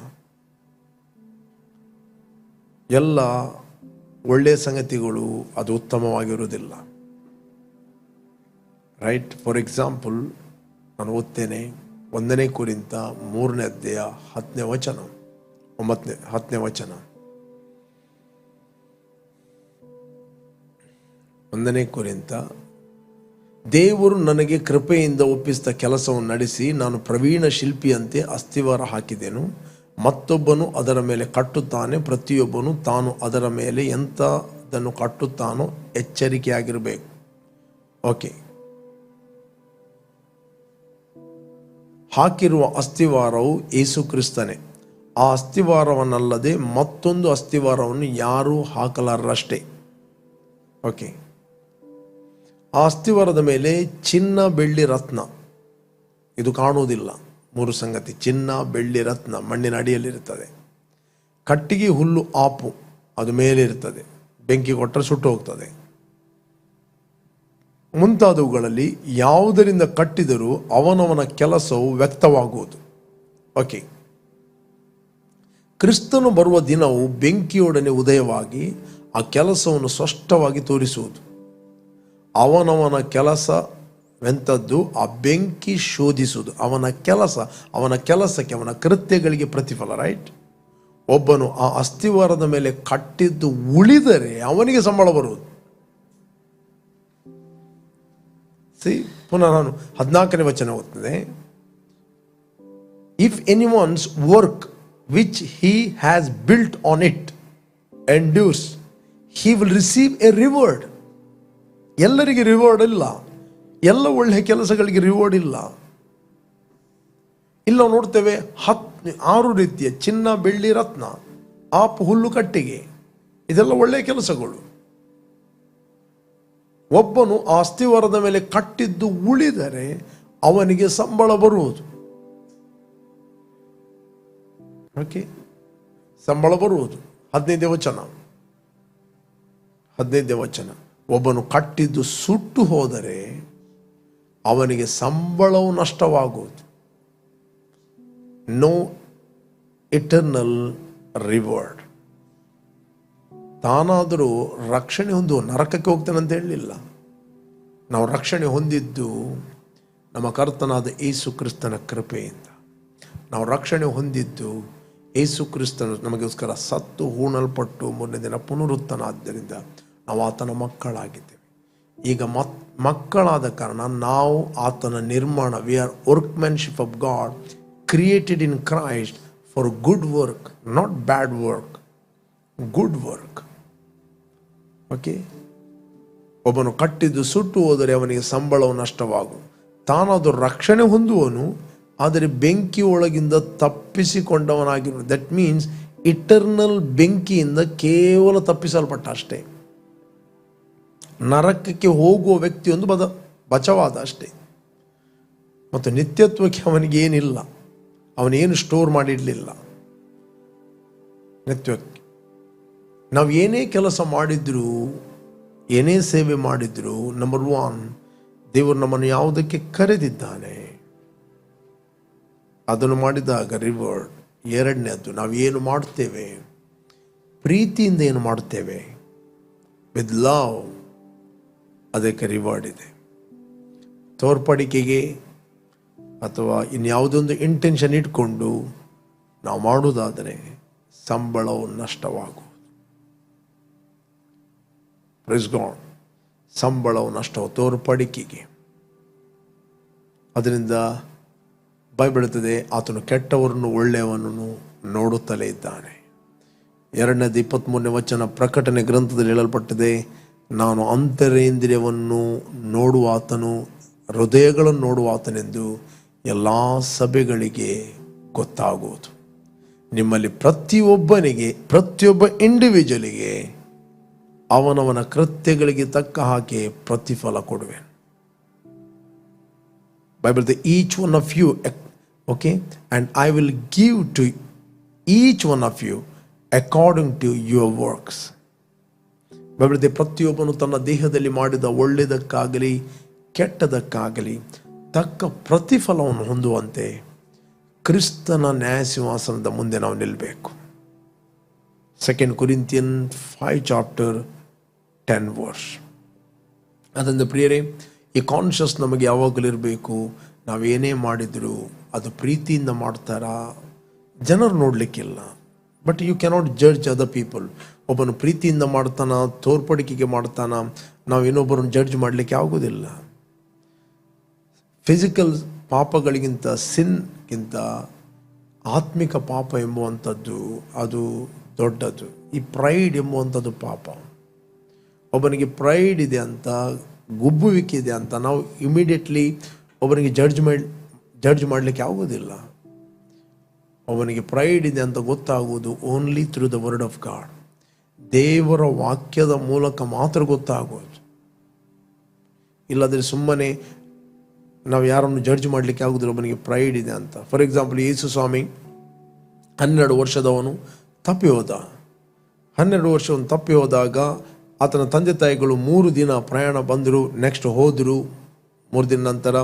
ಎಲ್ಲ ಒಳ್ಳೆಯ ಸಂಗತಿಗಳು ಅದು ಉತ್ತಮವಾಗಿರುವುದಿಲ್ಲ. ರೈಟ್. ಫಾರ್ ಎಕ್ಸಾಂಪಲ್, ನಾನು ಓದ್ತೇನೆ 1 ಕೊರಿಂಥ 3ನೇ ಅಧ್ಯಾಯ 10ನೇ ವಚನ, 10ನೇ ವಚನ. 1 ಕೊರಿಂಥ, ದೇವರು ನನಗೆ ಕೃಪೆಯಿಂದ ಒಪ್ಪಿಸಿದ ಕೆಲಸವನ್ನು ನಡೆಸಿ ನಾನು ಪ್ರವೀಣ ಶಿಲ್ಪಿಯಂತೆ ಅಸ್ತಿವಾರ ಹಾಕಿದೆನು. ಮತ್ತೊಬ್ಬನು ಅದರ ಮೇಲೆ ಕಟ್ಟುತ್ತಾನೆ, ಪ್ರತಿಯೊಬ್ಬನು ತಾನು ಅದರ ಮೇಲೆ ಎಂಥದನ್ನು ಕಟ್ಟುತ್ತಾನೋ ಎಚ್ಚರಿಕೆಯಾಗಿರಬೇಕು. ಓಕೆ, ಹಾಕಿರುವ ಅಸ್ತಿವಾರವು ಯೇಸು ಕ್ರಿಸ್ತನೇ. ಆ ಅಸ್ತಿವಾರವನ್ನಲ್ಲದೆ ಮತ್ತೊಂದು ಅಸ್ತಿವಾರವನ್ನು ಯಾರೂ ಹಾಕಲಾರರಷ್ಟೇ. ಓಕೆ, ಆ ಅಸ್ತಿವಾರದ ಮೇಲೆ ಚಿನ್ನ, ಬೆಳ್ಳಿ, ರತ್ನ ಇದು ಕಾಣುವುದಿಲ್ಲ. 3 ಸಂಗತಿ: ಚಿನ್ನ, ಬೆಳ್ಳಿ, ರತ್ನ ಮಣ್ಣಿನ ಅಡಿಯಲ್ಲಿರುತ್ತದೆ. ಕಟ್ಟಿಗೆ, ಹುಲ್ಲು, ಆಪು ಅದು ಮೇಲೆ ಇರ್ತದೆ, ಬೆಂಕಿ ಕೊಟ್ಟರೆ ಸುಟ್ಟು ಹೋಗ್ತದೆ. ಮುಂತಾದವುಗಳಲ್ಲಿ ಯಾವುದರಿಂದ ಕಟ್ಟಿದರೂ ಅವನವನ ಕೆಲಸವು ವ್ಯಕ್ತವಾಗುವುದು. ಓಕೆ, ಕ್ರಿಸ್ತನು ಬರುವ ದಿನವು ಬೆಂಕಿಯೊಡನೆ ಉದಯವಾಗಿ ಆ ಕೆಲಸವನ್ನು ಸ್ಪಷ್ಟವಾಗಿ ತೋರಿಸುವುದು. ಅವನವನ ಕೆಲಸವೆಂಥದ್ದು ಆ ಬೆಂಕಿ ಶೋಧಿಸುವುದು. ಅವನ ಕೆಲಸಕ್ಕೆ, ಅವನ ಕೃತ್ಯಗಳಿಗೆ ಪ್ರತಿಫಲ. ರೈಟ್. ಒಬ್ಬನು ಆ ಅಸ್ತಿವಾರದ ಮೇಲೆ ಕಟ್ಟಿದ್ದು ಉಳಿದರೆ ಅವನಿಗೆ ಸಂಬಳ ಬರುವುದು. ಪುನಃ ನಾನು 14ನೇ ವಚನ ಓದ್ತದೆ. If anyone's work which he has built on it endures, he will receive a reward. ಎಲ್ಲರಿಗೆ ರಿವಾರ್ಡ್ ಇಲ್ಲ, ಎಲ್ಲ ಒಳ್ಳೆಯ ಕೆಲಸಗಳಿಗೆ ರಿವಾರ್ಡ್ ಇಲ್ಲ. ಇಲ್ಲ ನೋಡ್ತೇವೆ 6 ರೀತಿಯ ಚಿನ್ನ, ಬೆಳ್ಳಿ, ರತ್ನ, ಆಪು, ಹುಲ್ಲು, ಕಟ್ಟಿಗೆ, ಇದೆಲ್ಲ ಒಳ್ಳೆಯ ಕೆಲಸಗಳು. ಒಬ್ಬನು ಆ ಅಸ್ಥಿವಾರದ ಮೇಲೆ ಕಟ್ಟಿದ್ದು ಉಳಿದರೆ ಅವನಿಗೆ ಸಂಬಳ ಬರುವುದು. ಓಕೆ, ಸಂಬಳ ಬರುವುದು. 15ನೇ ವಚನ. ಒಬ್ಬನು ಕಟ್ಟಿದ್ದು ಸುಟ್ಟು ಹೋದರೆ ಅವನಿಗೆ ಸಂಬಳವು ನಷ್ಟವಾಗುವುದು. No eternal reward. ತಾನಾದರೂ ರಕ್ಷಣೆ ಹೊಂದುವ, ನರಕಕ್ಕೆ ಹೋಗ್ತಾನೆ ಅಂತ ಹೇಳಲಿಲ್ಲ. ನಾವು ರಕ್ಷಣೆ ಹೊಂದಿದ್ದು ನಮ್ಮ ಕರ್ತನಾದ ಯೇಸು ಕ್ರಿಸ್ತನ ಕೃಪೆಯಿಂದ. ನಾವು ರಕ್ಷಣೆ ಹೊಂದಿದ್ದು ಯೇಸು ಕ್ರಿಸ್ತನು ನಮಗೋಸ್ಕರ ಸತ್ತು ಹೂಣಲ್ಪಟ್ಟು 3ನೇ ದಿನ ಪುನರುತ್ಥಾನದ್ದರಿಂದ ನಾವು ಆತನ ಮಕ್ಕಳಾಗಿದ್ದೇವೆ. ಈಗ ಮಕ್ಕಳಾದ ಕಾರಣ ನಾವು ಆತನ ನಿರ್ಮಾಣ. We are workmanship of god, created in Christ for good work, not bad work, good work. Okay, ಒಬ್ಬನು ಕಟ್ಟಿದ್ದು ಸುಟ್ಟು ಹೋದರೆ ಅವನಿಗೆ ಸಂಬಳವು ನಷ್ಟವಾಗುವುದು. ತಾನಾದರೂ ರಕ್ಷಣೆ ಹೊಂದುವನು, ಆದರೆ ಬೆಂಕಿ ಒಳಗಿಂದ ತಪ್ಪಿಸಿಕೊಂಡವನಾಗಿರು. ದಟ್ ಮೀನ್ಸ್ ಇಟರ್ನಲ್ ಬೆಂಕಿಯಿಂದ ಕೇವಲ ತಪ್ಪಿಸಲ್ಪಟ್ಟ ಅಷ್ಟೇ. ನರಕಕ್ಕೆ ಹೋಗುವ ವ್ಯಕ್ತಿಯೊಂದು ಬಚವಾದ ಅಷ್ಟೇ. ಮತ್ತು ನಿತ್ಯತ್ವಕ್ಕೆ ಅವನಿಗೆ ಏನಿಲ್ಲ, ಅವನೇನು ಸ್ಟೋರ್ ಮಾಡಿಡಲಿಲ್ಲ. ನಿತ್ಯಕ್ಕೆ ನಾವು ಏನೇ ಕೆಲಸ ಮಾಡಿದ್ರು, ಏನೇ ಸೇವೆ ಮಾಡಿದ್ರು, ನಂಬರ್ 1, ದೇವರು ನಮ್ಮನ್ನು ಯಾವುದಕ್ಕೆ ಕರೆದಿದ್ದಾನೆ ಅದನ್ನು ಮಾಡಿದಾಗ ರಿವಾರ್ಡ್. 2ನೇದು, ನಾವು ಏನು ಮಾಡ್ತೇವೆ, ಪ್ರೀತಿಯಿಂದ ಏನು ಮಾಡ್ತೇವೆ, ವಿತ್ ಲವ್, ಅದಕ್ಕೆ ರಿವಾರ್ಡ್ ಇದೆ. ತೋರ್ಪಡಿಕೆಗೆ ಅಥವಾ ಇನ್ಯಾವುದೊಂದು ಇಂಟೆನ್ಷನ್ ಇಟ್ಕೊಂಡು ನಾವು ಮಾಡುವುದಾದರೆ ಸಂಬಳವು ನಷ್ಟವಾಗುವುದು. Praise God. ಸಂಬಳವು ನಷ್ಟವು ತೋರ್ಪಡಿಕೆಗೆ. ಅದರಿಂದ ಬೈಬಲ್ ಹೇಳುತ್ತದೆ, ಆತನು ಕೆಟ್ಟವರನ್ನು ಒಳ್ಳೆಯವನನ್ನು ನೋಡುತ್ತಲೇ ಇದ್ದಾನೆ. 2ನೇದು 23ನೇ ವಚನ ಪ್ರಕಟಣೆ ಗ್ರಂಥದಲ್ಲಿ ಹೇಳಲ್ಪಟ್ಟಿದೆ, ನಾನು ಅಂತರೇಂದ್ರಿಯವನ್ನು ನೋಡುವಾತನು, ಹೃದಯಗಳನ್ನು ನೋಡುವಾತನೆಂದು ಎಲ್ಲ ಸಭೆಗಳಿಗೆ ಗೊತ್ತಾಗುವುದು. ನಿಮ್ಮಲ್ಲಿ ಪ್ರತಿಯೊಬ್ಬ ಇಂಡಿವಿಜುವಲಿಗೆ ಅವನವನ ಕೃತ್ಯಗಳಿಗೆ ತಕ್ಕ ಹಾಗೆ ಪ್ರತಿಫಲ ಕೊಡುವೆ. Bible each one of you, okay, and I will give to each one of you according to your works. Bible ಪ್ರತಿಯೊಬ್ಬನು ತನ್ನ ದೇಹದಲ್ಲಿ ಮಾಡಿದ ಒಳ್ಳೆಯದಕ್ಕಾಗಲಿ ಕೆಟ್ಟದಕ್ಕಾಗಲಿ ತಕ್ಕ ಪ್ರತಿಫಲವನ್ನು ಹೊಂದುವಂತೆ ಕ್ರಿಸ್ತನ ನ್ಯಾಯಸಿಂಹಾಸನದ ಮುಂದೆ ನಾವು ನಿಲ್ಲಬೇಕು. 2 Corinthians 5:10. ಅದರಿಂದ ಪ್ರಿಯರೇ, ಈ ಕಾನ್ಷಿಯಸ್ ನಮಗೆ ಯಾವಾಗಲೂ ಇರಬೇಕು. ನಾವೇನೇ ಮಾಡಿದರೂ ಅದು ಪ್ರೀತಿಯಿಂದ ಮಾಡ್ತಾರಾ, ಜನರು ನೋಡಲಿಕ್ಕಿಲ್ಲ. But you cannot judge other people. ಒಬ್ಬನು ಪ್ರೀತಿಯಿಂದ ಮಾಡ್ತಾನ, ತೋರ್ಪಡಿಕೆಗೆ ಮಾಡ್ತಾನ, ನಾವು ಇನ್ನೊಬ್ಬರನ್ನು ಜಡ್ಜ್ ಮಾಡಲಿಕ್ಕೆ ಆಗೋದಿಲ್ಲ. ಫಿಸಿಕಲ್ ಪಾಪಗಳಿಗಿಂತ, ಸಿನ್ಗಿಂತ ಆತ್ಮಿಕ ಪಾಪ ಎಂಬುವಂಥದ್ದು ಅದು ದೊಡ್ಡದು. ಈ ಪ್ರೈಡ್ ಎಂಬುವಂಥದ್ದು ಪಾಪ. ಒಬ್ಬನಿಗೆ ಪ್ರೈಡ್ ಇದೆ ಅಂತ, ಗುಬ್ಬುವಿಕೆ ಇದೆ ಅಂತ ನಾವು ಇಮಿಡಿಯೇಟ್ಲಿ ಒಬ್ಬನಿಗೆ ಜಡ್ಜ್ ಮಾಡಲಿಕ್ಕೆ ಆಗೋದಿಲ್ಲ. ಅವನಿಗೆ ಪ್ರೈಡ್ ಇದೆ ಅಂತ ಗೊತ್ತಾಗುವುದು only through the word of god. ದೇವರ ವಾಕ್ಯದ ಮೂಲಕ ಮಾತ್ರ ಗೊತ್ತಾಗೋದು. ಇಲ್ಲದ್ರೆ ಸುಮ್ಮನೆ ನಾವು ಯಾರನ್ನು ಜಡ್ಜ್ ಮಾಡಲಿಕ್ಕೆ ಆಗೋದಿಲ್ಲ ಒಬ್ಬನಿಗೆ ಪ್ರೈಡ್ ಇದೆ ಅಂತ. ಫಾರ್ ಎಕ್ಸಾಂಪಲ್, ಯೇಸು ಸ್ವಾಮಿ 12 ವರ್ಷದವನು ತಪ್ಪಿ ಹೋದ. 12 ವರ್ಷವನ್ನು ತಪ್ಪಿ ಹೋದಾಗ ಆತನ ತಂದೆ ತಾಯಿಗಳು 3 ದಿನ ಪ್ರಯಾಣ ಬಂದರು, ನೆಕ್ಸ್ಟ್ ಹೋದರು. 3 ದಿನ ನಂತರ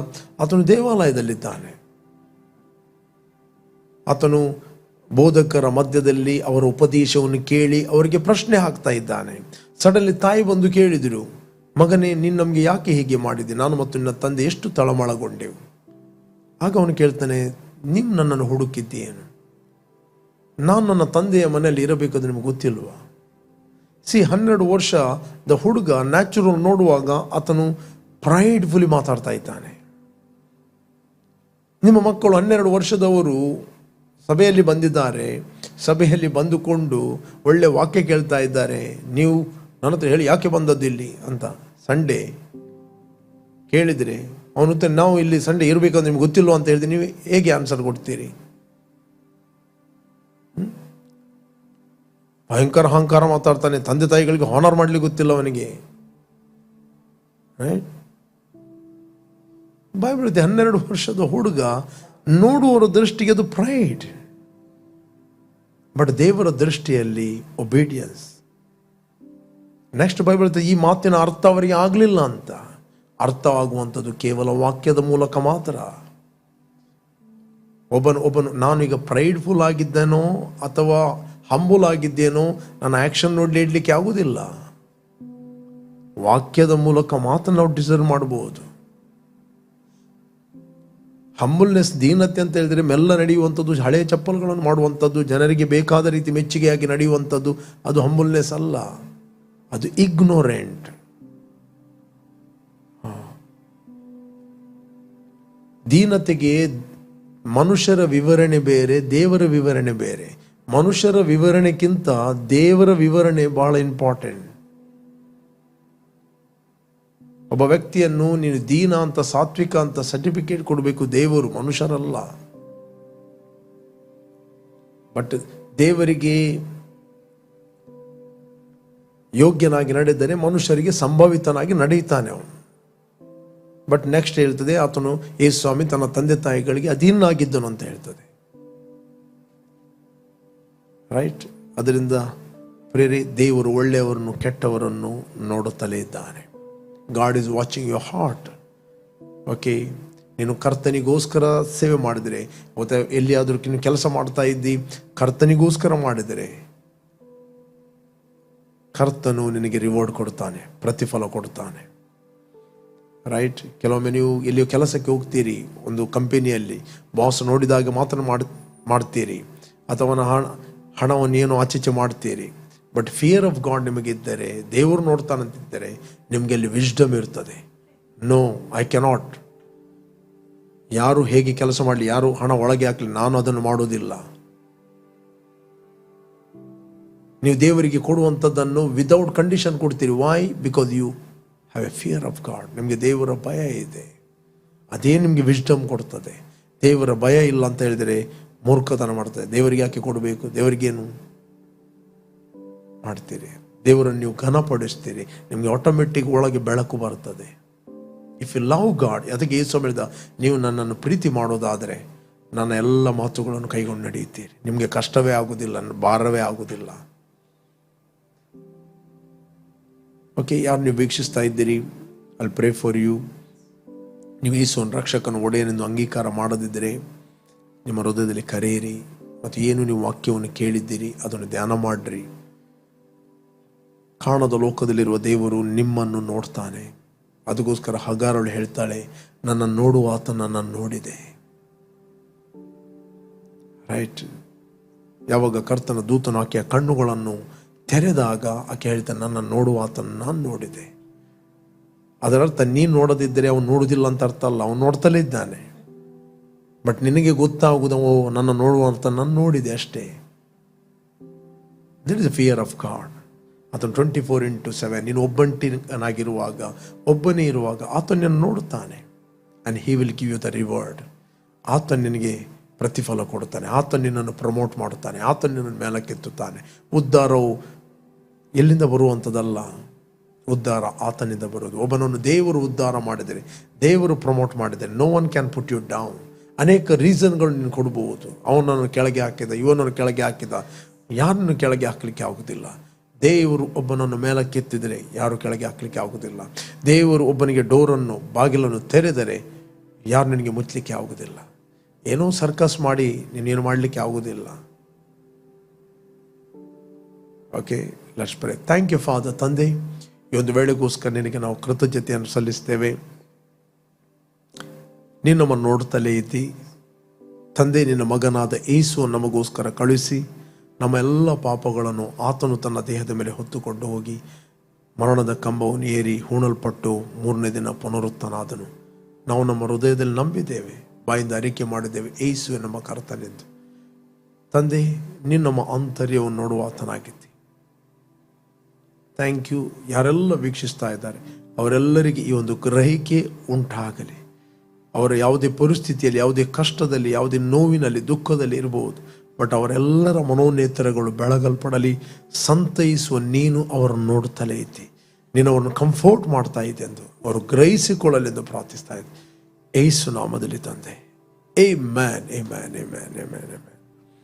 ಆತನು ದೇವಾಲಯದಲ್ಲಿದ್ದಾನೆ. ಆತನು ಬೋಧಕರ ಮಧ್ಯದಲ್ಲಿ ಅವರ ಉಪದೇಶವನ್ನು ಕೇಳಿ ಅವರಿಗೆ ಪ್ರಶ್ನೆ ಹಾಕ್ತಾ ಇದ್ದಾನೆ. ಸಡನ್ಲಿ ತಾಯಿ ಬಂದು ಕೇಳಿದರು, ಮಗನೇ, ನೀನು ನಮಗೆ ಯಾಕೆ ಹೀಗೆ ಮಾಡಿದೆ? ನಾನು ಮತ್ತು ನಿನ್ನ ತಂದೆ ಎಷ್ಟು ತಳಮಳಗೊಂಡೆವು. ಆಗ ಅವನು ಕೇಳ್ತಾನೆ, ನೀವು ನನ್ನನ್ನು ಹುಡುಕಿದ್ದೇನು? ನಾನು ನನ್ನ ತಂದೆಯ ಮನೆಯಲ್ಲಿ ಇರಬೇಕಂದ್ರೆ ನಿಮ್ಗೆ ಗೊತ್ತಿಲ್ವಾ? 12 ವರ್ಷದ ಹುಡುಗ ನ್ಯಾಚುರಲ್ ನೋಡುವಾಗ ಆತನು ಪ್ರೈಡ್ಫುಲಿ ಮಾತಾಡ್ತಾ ಇದ್ದಾನೆ. ನಿಮ್ಮ ಮಕ್ಕಳು 12 ವರ್ಷದವರು ಸಭೆಯಲ್ಲಿ ಬಂದಿದ್ದಾರೆ, ಸಭೆಯಲ್ಲಿ ಬಂದುಕೊಂಡು ಒಳ್ಳೆ ವಾಕ್ಯ ಕೇಳ್ತಾ ಇದ್ದಾರೆ, ನೀವು ನನ್ನ ಹತ್ರ ಹೇಳಿ ಯಾಕೆ ಬಂದದ್ದು ಇಲ್ಲಿ ಅಂತ ಸಂಡೇ ಕೇಳಿದರೆ ಅವನು ನಾವು ಇಲ್ಲಿ ಸಂಡೇ ಇರಬೇಕಂದ್ರೆ ನಿಮ್ಗೆ ಗೊತ್ತಿಲ್ವ ಅಂತ ಹೇಳಿದ್ರೆ ನೀವು ಹೇಗೆ ಆನ್ಸರ್ ಕೊಡ್ತೀರಿ? ಭಯಂಕರ ಅಹಂಕಾರ ಮಾತಾಡ್ತಾನೆ, ತಂದೆ ತಾಯಿಗಳಿಗೆ ಹಾನರ್ ಮಾಡ್ಲಿಕ್ಕೆ ಗೊತ್ತಿಲ್ಲ ಅವನಿಗೆ. ಬೈಬಲ್ 12 ವರ್ಷದ ಹುಡುಗ, ನೋಡುವವರ ದೃಷ್ಟಿಗೆ ಅದು ಪ್ರೈಡ್, ಬಟ್ ದೇವರ ದೃಷ್ಟಿಯಲ್ಲಿ ಒಬೀಡಿಯನ್ಸ್. ನೆಕ್ಸ್ಟ್ ಬೈಬಲ್ ಈ ಮಾತಿನ ಅರ್ಥ ಅವರಿಗೆ ಆಗಲಿಲ್ಲ ಅಂತ. ಅರ್ಥವಾಗುವಂಥದ್ದು ಕೇವಲ ವಾಕ್ಯದ ಮೂಲಕ ಮಾತ್ರ. ಒಬ್ಬನು ನಾನೀಗ ಪ್ರೈಡ್ಫುಲ್ ಆಗಿದ್ದೇನೋ ಅಥವಾ ಹಂಬುಲ್ ಆಗಿದ್ದೇನೋ ನನ್ನ ಆ್ಯಕ್ಷನ್ ನೋಡಿ ಇಡ್ಲಿಕ್ಕೆ ಆಗುವುದಿಲ್ಲ. ವಾಕ್ಯದ ಮೂಲಕ ಮಾತ್ರ ನಾವು ಡಿಸರ್ವ್ ಮಾಡಬಹುದು. ಹಂಬಲ್ನೆಸ್, ದೀನತೆ ಅಂತ ಹೇಳಿದ್ರೆ ಮೆಲ್ಲ ನಡೆಯುವಂಥದ್ದು, ಹಳೆಯ ಚಪ್ಪಲ್ಗಳನ್ನು ಮಾಡುವಂಥದ್ದು, ಜನರಿಗೆ ಬೇಕಾದ ರೀತಿ ಮೆಚ್ಚುಗೆಯಾಗಿ ನಡೆಯುವಂಥದ್ದು, ಅದು ಹಂಬಲ್ನೆಸ್ ಅಲ್ಲ, ಅದು ಇಗ್ನೋರೆಂಟ್. ದೀನತೆಗೆ ಮನುಷ್ಯರ ವಿವರಣೆ ಬೇರೆ, ದೇವರ ವಿವರಣೆ ಬೇರೆ. ಮನುಷ್ಯರ ವಿವರಣೆಗಿಂತ ದೇವರ ವಿವರಣೆ ಬಹಳ ಇಂಪಾರ್ಟೆಂಟ್. ಒಬ್ಬ ವ್ಯಕ್ತಿಯನ್ನು ನೀನು ದೀನ ಅಂತ, ಸಾತ್ವಿಕ ಅಂತ ಸರ್ಟಿಫಿಕೇಟ್ ಕೊಡಬೇಕು ದೇವರು, ಮನುಷ್ಯರಲ್ಲ. ಬಟ್ ದೇವರಿಗೆ ಯೋಗ್ಯನಾಗಿ ನಡೆದರೆ ಮನುಷ್ಯರಿಗೆ ಸಂಭಾವಿತನಾಗಿ ನಡೆಯುತ್ತಾನೆ ಅವನು. ಬಟ್ ನೆಕ್ಸ್ಟ್ ಹೇಳ್ತದೆ, ಆತನು ಯೇಸು ಸ್ವಾಮಿ ತನ್ನ ತಂದೆ ತಾಯಿಗಳಿಗೆ ಅಧೀನಾಗಿದ್ದನು ಅಂತ ಹೇಳ್ತದೆ. ರೈಟ್? ಅದರಿಂದ ಪ್ರೇರಿ, ದೇವರು ಒಳ್ಳೆಯವರನ್ನು ಕೆಟ್ಟವರನ್ನು ನೋಡುತ್ತಲೇ ಇದ್ದಾನೆ. God is watching your heart. Okay, ನೀನು ಕರ್ತನಿಗೋಸ್ಕರ ಸೇವೆ ಮಾಡಿದರೆ, ಮತ್ತೆ ಎಲ್ಲಿಯಾದರೂ ನೀನು ಕೆಲಸ ಮಾಡ್ತಾ ಇದ್ದಿ, ಕರ್ತನಿಗೋಸ್ಕರ ಮಾಡಿದರೆ ಕರ್ತನು ನಿನಗೆ ರಿವಾರ್ಡ್ ಕೊಡ್ತಾನೆ, ಪ್ರತಿಫಲ ಕೊಡ್ತಾನೆ. ರೈಟ್? ಕೆಲವೊಮ್ಮೆ ನೀವು ಎಲ್ಲಿಯೋ ಕೆಲಸಕ್ಕೆ ಹೋಗ್ತೀರಿ, ಒಂದು ಕಂಪನಿಯಲ್ಲಿ ಬಾಸ್ ನೋಡಿದಾಗ ಮಾತ್ರ ಮಾಡ್ತೀರಿ, ಅಥವಾ ಹಣವನ್ನು ಏನೋ ಆಚೀಚೆ ಮಾಡ್ತೀರಿ. ಬಟ್ ಫಿಯರ್ ಆಫ್ ಗಾಡ್ ನಿಮಗಿದ್ದರೆ, ದೇವರು ನೋಡ್ತಾನಂತಿದ್ದರೆ, ನಿಮಗೆ ಅಲ್ಲಿ ವಿಸ್ಡಮ್ ಇರ್ತದೆ. No, I cannot. ಯಾರು ಹೇಗೆ ಕೆಲಸ ಮಾಡಲಿ, ಯಾರು ಹಣ ಒಳಗೆ ಹಾಕಲಿ, ನಾನು ಅದನ್ನು ಮಾಡೋದಿಲ್ಲ. ನೀವು ದೇವರಿಗೆ ಕೊಡುವಂಥದ್ದನ್ನು ವಿದೌಟ್ ಕಂಡೀಷನ್ ಕೊಡ್ತೀರಿ. Why? Because you have a fear of God. ನಿಮಗೆ ದೇವರ ಭಯ ಇದೆ, ಅದೇ ನಿಮಗೆ ವಿಸ್ಡಮ್ ಕೊಡ್ತದೆ. ದೇವರ ಭಯ ಇಲ್ಲ ಅಂತ ಹೇಳಿದರೆ ಮೂರ್ಖತನ ಮಾಡ್ತದೆ. ದೇವರಿಗೆ ಯಾಕೆ ಕೊಡಬೇಕು? ದೇವರಿಗೇನು ಮಾಡ್ತೀರಿ? ದೇವರನ್ನು ನೀವು ಘನಪಡಿಸ್ತೀರಿ, ನಿಮಗೆ ಆಟೋಮೆಟಿಕ್ ಒಳಗೆ ಬೆಳಕು ಬರ್ತದೆ. ಇಫ್ ಯು ಲವ್ ಗಾಡ್, ಅದಕ್ಕೆ ಯೇಸು ಹೇಳಿದ, ನೀವು ನನ್ನನ್ನು ಪ್ರೀತಿ ಮಾಡೋದಾದರೆ ನನ್ನ ಎಲ್ಲ ಮಾತುಗಳನ್ನು ಕೈಗೊಂಡು ನಡೆಯುತ್ತೀರಿ. ನಿಮಗೆ ಕಷ್ಟವೇ ಆಗುವುದಿಲ್ಲ, ಭಾರವೇ ಆಗುವುದಿಲ್ಲ. ಓಕೆ, ಯಾರು ನೀವು ವೀಕ್ಷಿಸ್ತಾ ಇದ್ದೀರಿ, ಐ ಪ್ರೇ ಫಾರ್ ಯು. ನೀವು ಯೇಸುವನ್ನು ರಕ್ಷಕನ ಒಡೆಯನೆಂದು ಅಂಗೀಕಾರ ಮಾಡದಿದ್ದರೆ ನಿಮ್ಮ ಹೃದಯದಲ್ಲಿ ಕರೆಯಿರಿ, ಮತ್ತು ಏನು ನೀವು ವಾಕ್ಯವನ್ನು ಕೇಳಿದ್ದೀರಿ ಅದನ್ನು ಧ್ಯಾನ ಮಾಡಿರಿ. ಕಾಣದ ಲೋಕದಲ್ಲಿರುವ ದೇವರು ನಿಮ್ಮನ್ನು ನೋಡ್ತಾನೆ. ಅದಕ್ಕೋಸ್ಕರ ಹಗಾರಳು ಹೇಳ್ತಾಳೆ, ನನ್ನನ್ನು ನೋಡುವ ಆತ ನನ್ನನ್ನು ನೋಡಿದೆ. ರೈಟ್? ಯಾವಾಗ ಕರ್ತನ ದೂತನು ಆಕೆಯ ಕಣ್ಣುಗಳನ್ನು ತೆರೆದಾಗ ಆಕೆ ಹೇಳ್ತಾನೆ, ನನ್ನನ್ನು ನೋಡುವ ಆತನ ನಾನು ನೋಡಿದೆ. ಅದರರ್ಥ ನೀನು ನೋಡದಿದ್ದರೆ ಅವನು ನೋಡುವುದಿಲ್ಲ ಅಂತ ಅರ್ಥ ಅಲ್ಲ, ಅವನು ನೋಡ್ತಲೇ ಇದ್ದಾನೆ. ಬಟ್ ನಿನಗೆ ಗೊತ್ತಾಗುವುದು, ಓ ನನ್ನ ನೋಡುವಂತ ನಾನು ನೋಡಿದೆ ಅಷ್ಟೇ. This is the fear of God. ಆತನು 24/7 ನೀನು ಒಬ್ಬಂಟಿನಾಗಿರುವಾಗ, ಒಬ್ಬನೇ ಇರುವಾಗ ಆತನನ್ನು ನೋಡುತ್ತಾನೆ. And he will give you the reward. ಆತನು ನಿನಗೆ ಪ್ರತಿಫಲ ಕೊಡ್ತಾನೆ, ಆತನು ನಿನ್ನನ್ನು ಪ್ರಮೋಟ್ ಮಾಡುತ್ತಾನೆ, ಆತನು ನಿನ್ನನ್ನು ಮೇಲಕ್ಕೆತ್ತುತ್ತಾನೆ. ಉದ್ಧಾರವು ಎಲ್ಲಿಂದ ಬರುವಂಥದ್ದಲ್ಲ, ಉದ್ಧಾರ ಆತನಿಂದ ಬರೋದು. ಒಬ್ಬನನ್ನು ದೇವರು ಉದ್ಧಾರ ಮಾಡಿದರೆ, ದೇವರು ಪ್ರಮೋಟ್ ಮಾಡಿದರೆ, no one can put you down. ಅನೇಕ ರೀಸನ್ಗಳು ನೀನು ಕೊಡ್ಬೋದು. ಅವನನ್ನು ಕೆಳಗೆ ಹಾಕಿದ, ಇವನನ್ನು ಕೆಳಗೆ ಹಾಕಿದ, ಯಾರನ್ನು ಕೆಳಗೆ ಹಾಕಲಿಕ್ಕೆ ಆಗುವುದಿಲ್ಲ. ದೇವರು ಒಬ್ಬನನ್ನು ಮೇಲಕ್ಕೆತ್ತಿದರೆ ಯಾರು ಕೆಳಗೆ ಹಾಕಲಿಕ್ಕೆ ಆಗುವುದಿಲ್ಲ. ದೇವರು ಒಬ್ಬನಿಗೆ ಡೋರನ್ನು, ಬಾಗಿಲನ್ನು ತೆರೆದರೆ ಯಾರು ನಿನಗೆ ಮುಚ್ಚಲಿಕ್ಕೆ ಆಗುವುದಿಲ್ಲ. ಏನೋ ಸರ್ಕಸ್ ಮಾಡಿ ನೀನೇನು ಮಾಡಲಿಕ್ಕೆ ಆಗುವುದಿಲ್ಲ. Okay, let's pray. Thank you father. ತಂದೆ, ಈ ಒಂದು ವೇಳೆಗೋಸ್ಕರ ನಿನಗೆ ನಾವು ಕೃತಜ್ಞತೆಯನ್ನು ಸಲ್ಲಿಸ್ತೇವೆ. ನೀನು ನಮ್ಮನ್ನು ನೋಡ್ತಲೇ ಇದ್ದಿ ತಂದೆ. ನಿನ್ನ ಮಗನಾದ ಯೇಸುವನ್ನು ನಮಗೋಸ್ಕರ ಕಳುಹಿಸಿ ನಮ್ಮ ಎಲ್ಲ ಪಾಪಗಳನ್ನು ಆತನು ತನ್ನ ದೇಹದ ಮೇಲೆ ಹೊತ್ತುಕೊಂಡು ಹೋಗಿ ಮರಣದ ಕಂಬವನ್ನು ಏರಿ ಹೂಣಲ್ಪಟ್ಟು 3ನೇ ದಿನ ಪುನರುತ್ಥಾನಾದನು. ನಾವು ನಮ್ಮ ಹೃದಯದಲ್ಲಿ ನಂಬಿದ್ದೇವೆ, ಬಾಯಿಂದ ಅರಿಕೆ ಮಾಡಿದ್ದೇವೆ, ಯೇಸುವೆ ನಮ್ಮ ಕರ್ತನೆಂದು. ತಂದೆ, ನೀನು ನಮ್ಮ ಆಂತರ್ಯವನ್ನು ನೋಡುವ ಆತನಾಗಿದ್ದಿ. Thank you. ಯಾರೆಲ್ಲ ವೀಕ್ಷಿಸ್ತಾ ಇದ್ದಾರೆ ಅವರೆಲ್ಲರಿಗೆ ಈ ಒಂದು ಗ್ರಹಿಕೆ ಉಂಟಾಗಲಿ. ಅವರ ಯಾವುದೇ ಪರಿಸ್ಥಿತಿಯಲ್ಲಿ, ಯಾವುದೇ ಕಷ್ಟದಲ್ಲಿ, ಯಾವುದೇ ನೋವಿನಲ್ಲಿ, ದುಃಖದಲ್ಲಿ ಇರಬಹುದು, ಬಟ್ ಅವರೆಲ್ಲರ ಮನೋನೇತ್ರಗಳು ಬೆಳಗಲ್ಪಡಲಿ. ಸಂತೈಸುವ ನೀನು ಅವರನ್ನು ನೋಡುತ್ತಲೇ ಇದ್ದಿ, ನೀನು ಅವರನ್ನು ಕಂಫರ್ಟ್ ಮಾಡ್ತಾ ಇದ್ದೆ ಎಂದು ಅವರು ಗ್ರಹಿಸಿಕೊಳ್ಳಲೆಂದು ಪ್ರಾರ್ಥಿಸ್ತಾ ಇದ್ದೆ. ಯೇಸು ನಾಮದಲ್ಲಿ ತಂದೆ, amen, amen, amen, amen, amen.